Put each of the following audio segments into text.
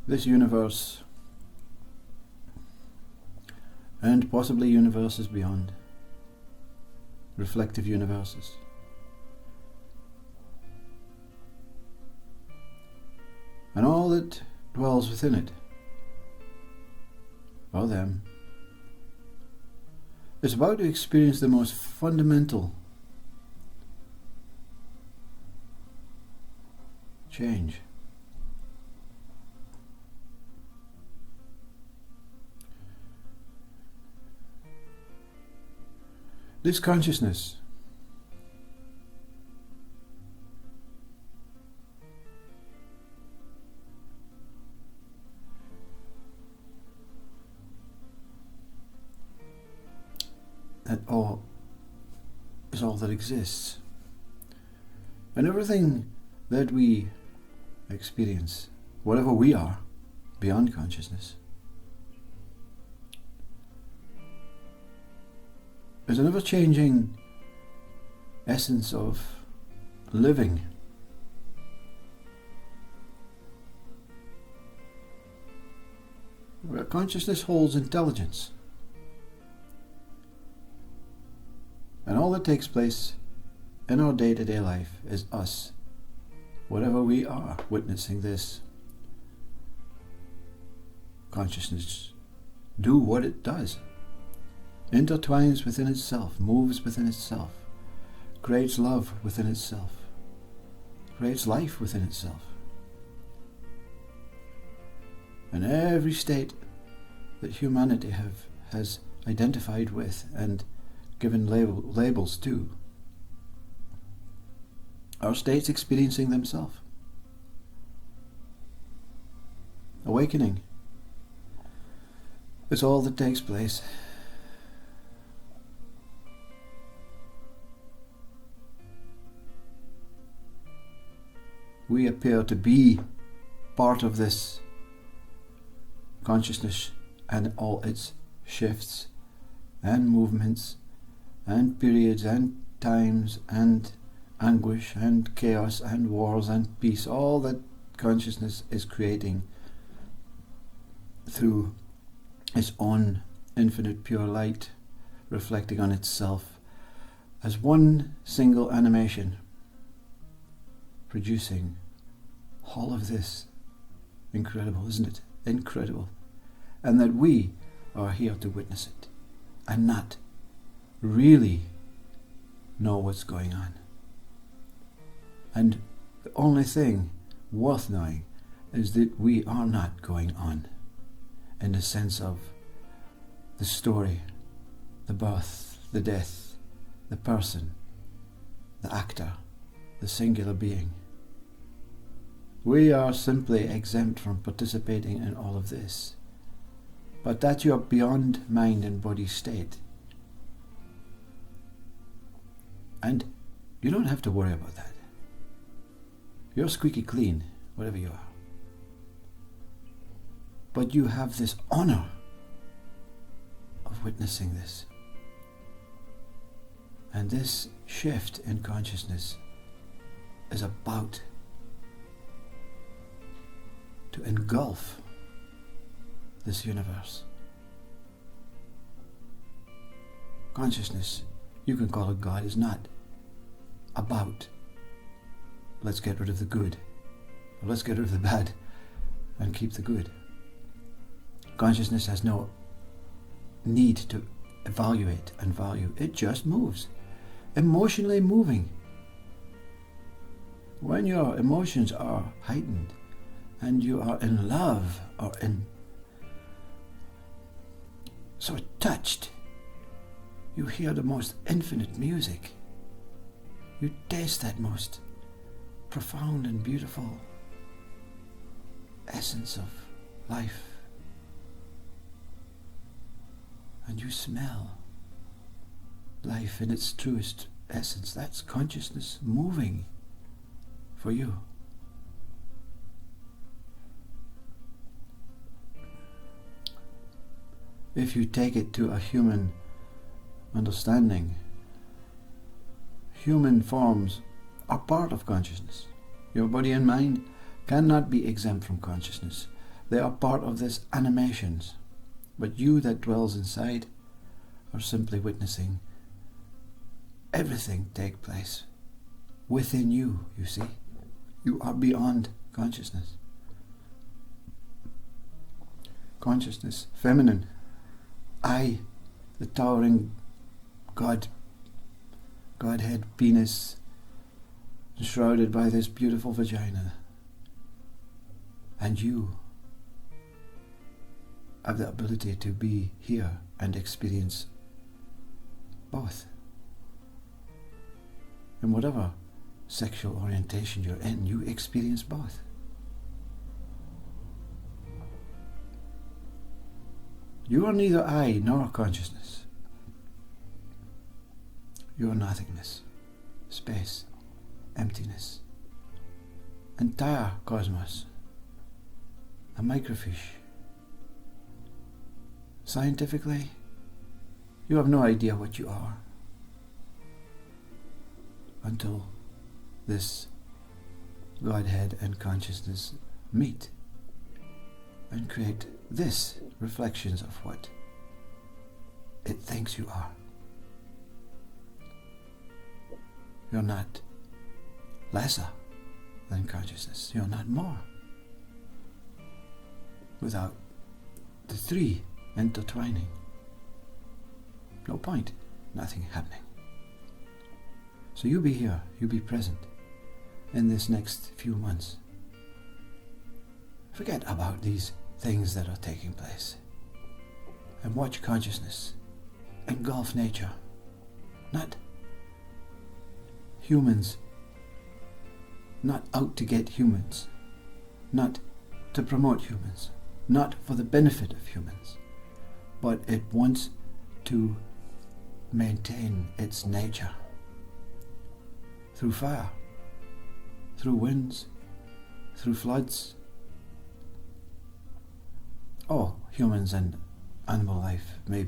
this universe and possibly universes beyond, reflective universes. And all that dwells within it, or them, is about to experience the most fundamental change. This consciousness that all is all that exists, and everything that we experience, whatever we are beyond consciousness, is an ever-changing essence of living. Where consciousness holds intelligence, and all that takes place in our day-to-day life is us, whatever we are, witnessing this consciousness do what it does. Intertwines within itself, moves within itself, creates love within itself, creates life within itself. And every state that humanity has identified with and given labels to are states experiencing themselves. Awakening is all that takes place. We appear to be part of this consciousness and all its shifts and movements and periods and times and anguish and chaos and wars and peace, all that consciousness is creating through its own infinite pure light, reflecting on itself as one single animation, producing all of this. Incredible, isn't it? Incredible. And that we are here to witness it and not really know what's going on. And the only thing worth knowing is that we are not going on, in the sense of the story, the birth, the death, the person, the actor, the singular being. We are simply exempt from participating in all of this. But that's your beyond mind and body state. And you don't have to worry about that. You're squeaky clean, whatever you are. But you have this honor of witnessing this. And this shift in consciousness is about to engulf this universe. Consciousness, you can call it God, is not about let's get rid of the good, or let's get rid of the bad and keep the good. Consciousness has no need to evaluate and value. It just moves, emotionally moving. When your emotions are heightened and you are in love or in so touched, you hear the most infinite music. You taste that most profound and beautiful essence of life. And you smell life in its truest essence. That's consciousness moving for you. If you take it to a human understanding, human forms are part of consciousness. Your body and mind cannot be exempt from consciousness, They are part of this animations. But you that dwells inside are simply witnessing everything take place within you, you see. You are beyond consciousness. Consciousness, feminine. I, the towering Godhead, penis, enshrouded by this beautiful vagina. And you have the ability to be here and experience both. In whatever sexual orientation you're in, you experience both. You are neither I nor consciousness. You are nothingness, space, emptiness, entire cosmos, a microfiche. Scientifically, you have no idea what you are until this Godhead and consciousness meet and create this reflections of what it thinks you are. You're not lesser than consciousness. You're not more. Without the three intertwining, no point, nothing happening. So you be here, you be present in this next few months. Forget about these things that are taking place and watch consciousness engulf nature, not humans, not out to get humans, not to promote humans, not for the benefit of humans, but it wants to maintain its nature through fire, through winds, through floods. Oh, humans and animal life may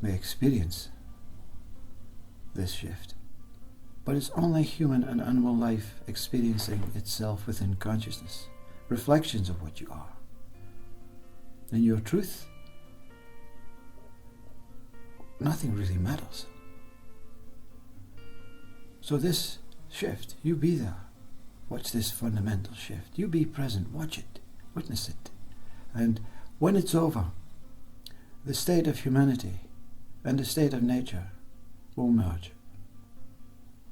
experience this shift, but it's only human and animal life experiencing itself within consciousness, reflections of what you are. In your truth, nothing really matters. So this shift, you be there. Watch this fundamental shift. You be present, watch it, witness it. And when it's over, the state of humanity and the state of nature will merge.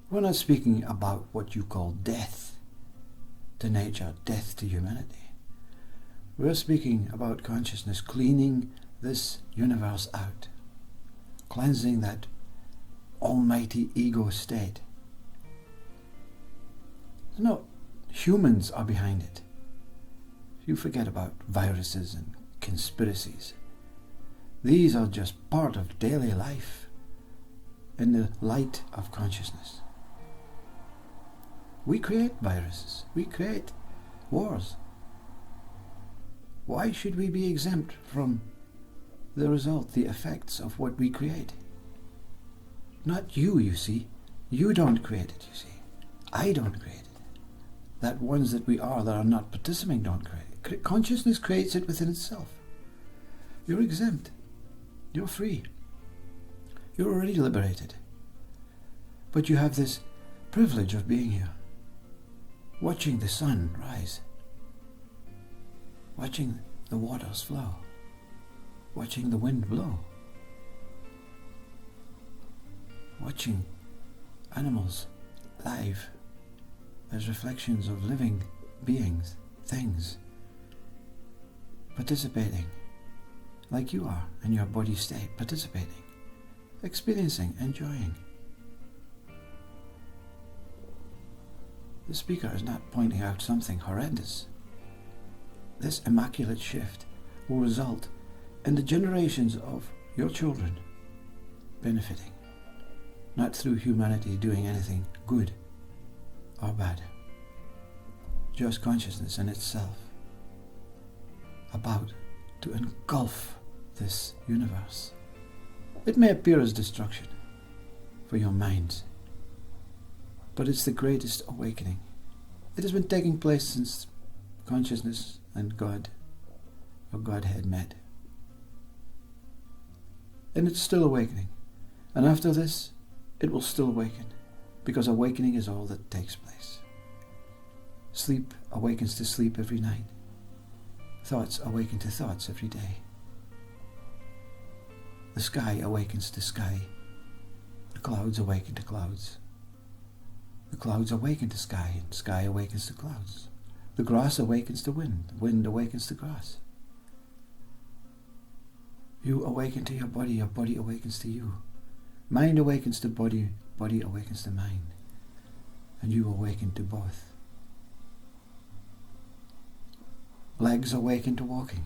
We're not speaking about what you call death to nature, death to humanity. We're speaking about consciousness cleaning this universe out, cleansing that almighty ego state. No, humans are behind it. You forget about viruses and conspiracies. These are just part of daily life in the light of consciousness. We create viruses. We create wars. Why should we be exempt from the result, the effects of what we create? Not you, you see. You don't create it, you see. I don't create it. That ones that we are that are not participating don't create it. Consciousness creates it within itself. You're exempt. You're free. You're already liberated. But you have this privilege of being here, watching the sun rise, watching the waters flow, watching the wind blow, watching animals live as reflections of living beings, things, participating like you are in your body state, participating, experiencing, enjoying. The speaker is not pointing out something horrendous. This immaculate shift will result in the generations of your children benefiting, not through humanity doing anything good or bad. Just consciousness in itself, about to engulf this universe. It may appear as destruction for your minds, but it's the greatest awakening It has been taking place since consciousness and God, or Godhead, met. And it's still awakening. And after this, it will still awaken, because awakening is all that takes place. Sleep awakens to sleep every night. Thoughts awaken to thoughts every day. The sky awakens to sky. The clouds awaken to clouds. The clouds awaken to sky, and sky awakens to clouds. The grass awakens to wind. The wind awakens to grass. You awaken to your body awakens to you. Mind awakens to body, body awakens to mind. And you awaken to both. Legs awaken to walking.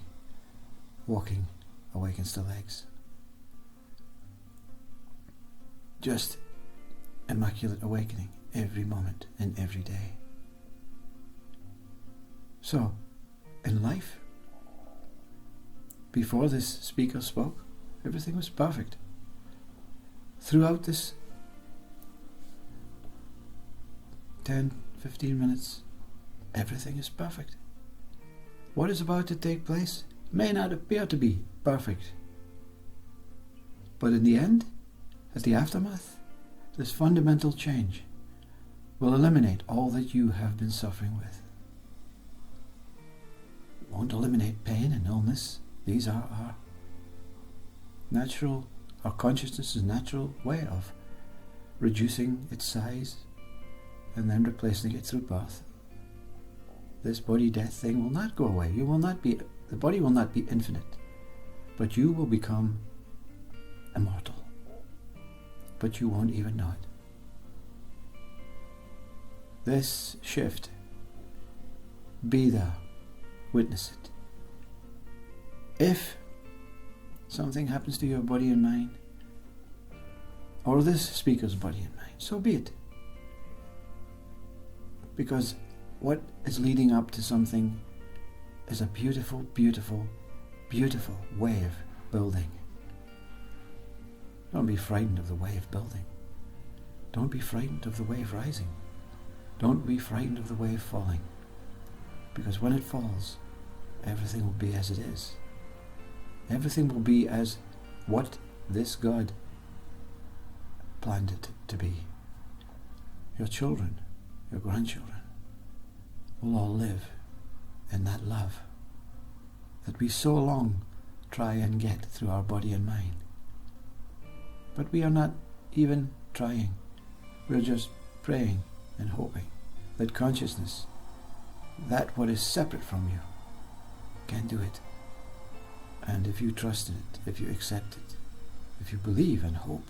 Walking awakens to legs. Just immaculate awakening every moment and every day. So, in life, before this speaker spoke, everything was perfect. Throughout this 10, 15 minutes, everything is perfect. What is about to take place may not appear to be perfect. But in the end, at the aftermath, this fundamental change will eliminate all that you have been suffering with. It won't eliminate pain and illness. These are our natural, our consciousness' natural way of reducing its size and then replacing it through birth. This body death thing will not go away. The body will not be infinite, but you will become immortal. But you won't even know it. This shift, be there, witness it. If something happens to your body and mind, or this speaker's body and mind, so be it. Because what is leading up to something is a beautiful, beautiful, beautiful wave building. Don't be frightened of the wave building. Don't be frightened of the wave rising. Don't be frightened of the wave falling. Because when it falls, everything will be as it is. Everything will be as what this God planned it to be. Your children, your grandchildren, will all live in that love that we so long try and get through our body and mind. But we are not even trying. We're just praying and hoping that consciousness, that what is separate from you, can do it. And if you trust in it, if you accept it, if you believe and hope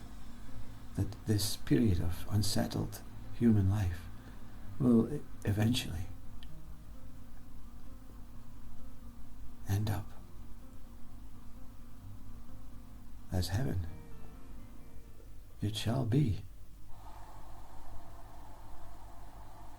that this period of unsettled human life will eventually end up as heaven, it shall be.